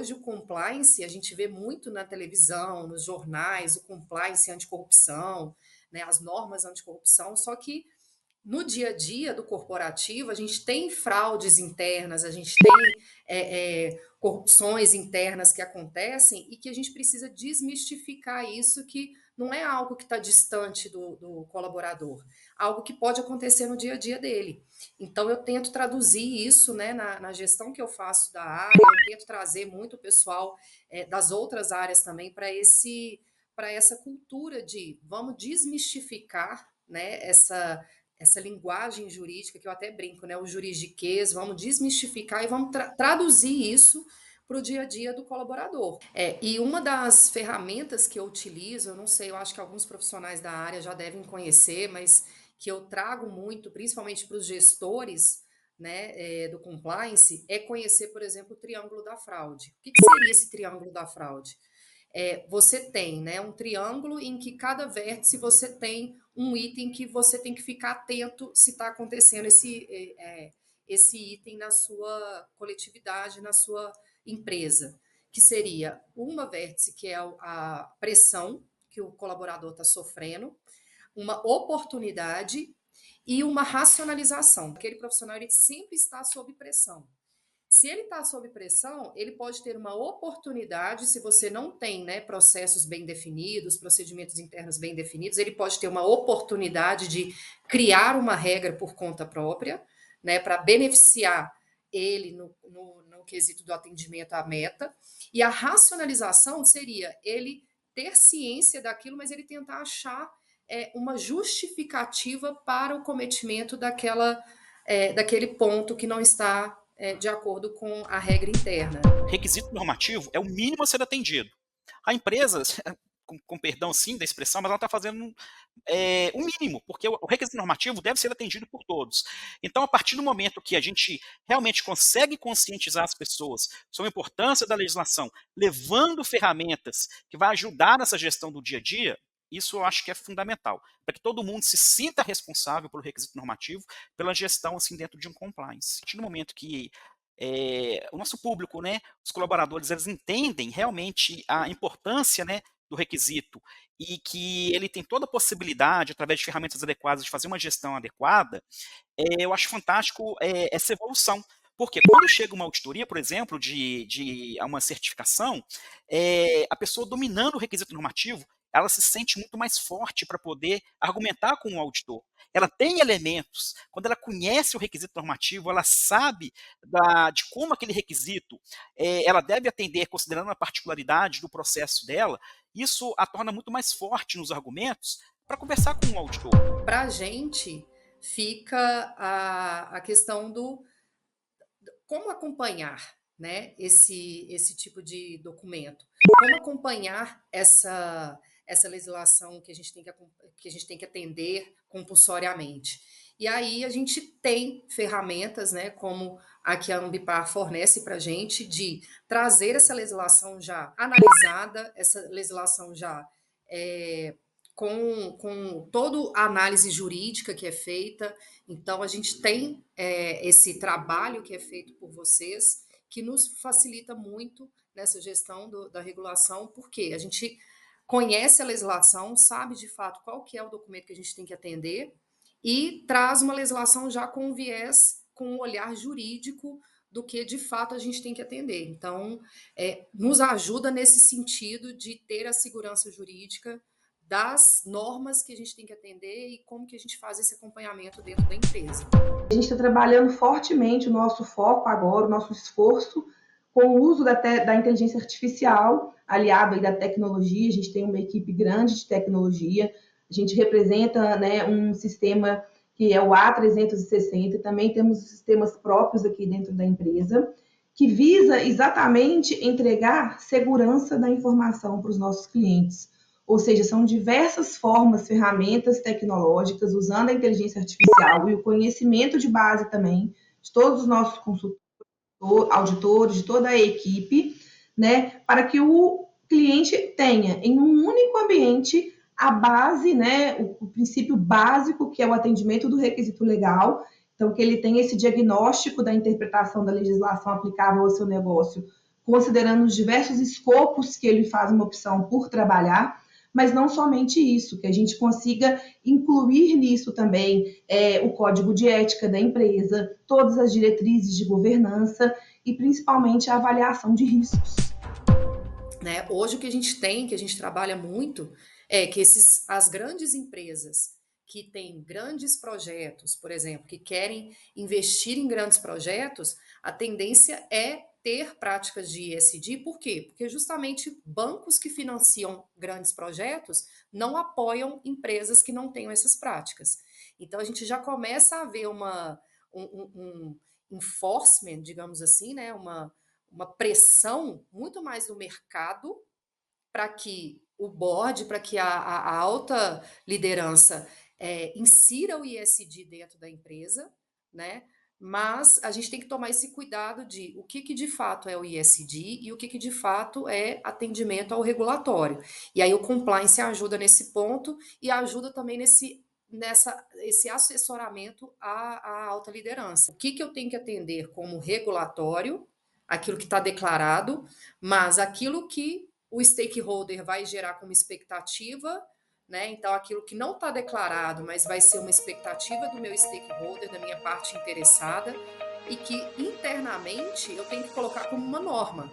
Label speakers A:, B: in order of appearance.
A: hoje o compliance, a gente vê muito na televisão, nos jornais, o compliance anticorrupção, né, as normas anticorrupção, só que no dia a dia do corporativo, a gente tem fraudes internas, a gente tem corrupções internas que acontecem e que a gente precisa desmistificar isso, que não é algo que está distante do colaborador, algo que pode acontecer no dia a dia dele. Então, eu tento traduzir isso, né, na gestão que eu faço da área, eu tento trazer muito o pessoal das outras áreas também para essa cultura de vamos desmistificar, né, essa linguagem jurídica, que eu até brinco, né? O juridiquês, vamos desmistificar e vamos traduzir isso para o dia a dia do colaborador. E uma das ferramentas que eu utilizo, eu não sei, eu acho que alguns profissionais da área já devem conhecer, mas que eu trago muito, principalmente para os gestores, né, do compliance, é conhecer, por exemplo, o triângulo da fraude. O que seria esse triângulo da fraude? Você tem, né, um triângulo em que cada vértice você tem um item que você tem que ficar atento se está acontecendo esse item na sua coletividade, na sua empresa, que seria uma vértice que é a pressão que o colaborador está sofrendo, uma oportunidade e uma racionalização. Aquele profissional ele sempre está sob pressão. Se ele está sob pressão, ele pode ter uma oportunidade, se você não tem, né, processos bem definidos, procedimentos internos bem definidos, ele pode ter uma oportunidade de criar uma regra por conta própria, né, para beneficiar ele no quesito do atendimento à meta. E a racionalização seria ele ter ciência daquilo, mas ele tentar achar uma justificativa para o cometimento daquele ponto que não está de acordo com a regra interna.
B: Requisito normativo é o mínimo a ser atendido. A empresa, com perdão sim da expressão, mas ela está fazendo o mínimo, porque o requisito normativo deve ser atendido por todos. Então, a partir do momento que a gente realmente consegue conscientizar as pessoas sobre a importância da legislação, levando ferramentas que vai ajudar nessa gestão do dia a dia, isso eu acho que é fundamental, para que todo mundo se sinta responsável pelo requisito normativo, pela gestão assim dentro de um compliance. A partir do momento que o nosso público, né, os colaboradores, eles entendem realmente a importância, né, do requisito e que ele tem toda a possibilidade, através de ferramentas adequadas, de fazer uma gestão adequada, eu acho fantástico essa evolução. Porque quando chega uma auditoria, por exemplo, de uma certificação, a pessoa dominando o requisito normativo, ela se sente muito mais forte para poder argumentar com o auditor. Ela tem elementos, quando ela conhece o requisito normativo, ela sabe de como aquele requisito ela deve atender, considerando a particularidade do processo dela, isso a torna muito mais forte nos argumentos para conversar com o auditor.
A: Para a gente, fica a questão do como acompanhar, né, esse tipo de documento. Como acompanhar essa legislação que a gente tem que atender compulsoriamente. E aí a gente tem ferramentas, né, como a que a Ambipar fornece para a gente, de trazer essa legislação já analisada, essa legislação já com toda a análise jurídica que é feita. Então, a gente tem esse trabalho que é feito por vocês, que nos facilita muito nessa gestão da regulação, porque a gente conhece a legislação, sabe de fato qual que é o documento que a gente tem que atender e traz uma legislação já com um viés, com um olhar jurídico do que de fato a gente tem que atender. Então, nos ajuda nesse sentido de ter a segurança jurídica das normas que a gente tem que atender e como que a gente faz esse acompanhamento dentro da empresa.
C: A gente está trabalhando fortemente o nosso foco agora, o nosso esforço com o uso da inteligência artificial, aliado aí da tecnologia. A gente tem uma equipe grande de tecnologia, a gente representa, né, um sistema que é o A360, e também temos sistemas próprios aqui dentro da empresa, que visa exatamente entregar segurança da informação para os nossos clientes. Ou seja, são diversas formas, ferramentas tecnológicas, usando a inteligência artificial e o conhecimento de base também de todos os nossos consultores, auditores, de toda a equipe, né, para que o cliente tenha em um único ambiente a base, né, o princípio básico, que é o atendimento do requisito legal. Então, que ele tenha esse diagnóstico da interpretação da legislação aplicável ao seu negócio considerando os diversos escopos que ele faz uma opção por trabalhar, mas não somente isso, que a gente consiga incluir nisso também o código de ética da empresa, todas as diretrizes de governança e principalmente a avaliação de riscos.
A: Né? Hoje o que a gente tem, que a gente trabalha muito, é que as grandes empresas que têm grandes projetos, por exemplo, que querem investir em grandes projetos, a tendência é ter práticas de ESG, por quê? Porque justamente bancos que financiam grandes projetos não apoiam empresas que não tenham essas práticas. Então a gente já começa a ver um enforcement, digamos assim, né? Uma pressão muito mais do mercado para que o board, para que a alta liderança insira o ESG dentro da empresa, né? Mas a gente tem que tomar esse cuidado de o que de fato é o ESG e o que de fato é atendimento ao regulatório. E aí o compliance ajuda nesse ponto e ajuda também esse assessoramento à alta liderança. O que eu tenho que atender como regulatório, aquilo que está declarado, mas aquilo que o stakeholder vai gerar como expectativa, né? Então, aquilo que não está declarado, mas vai ser uma expectativa do meu stakeholder, da minha parte interessada, e que internamente eu tenho que colocar como uma norma.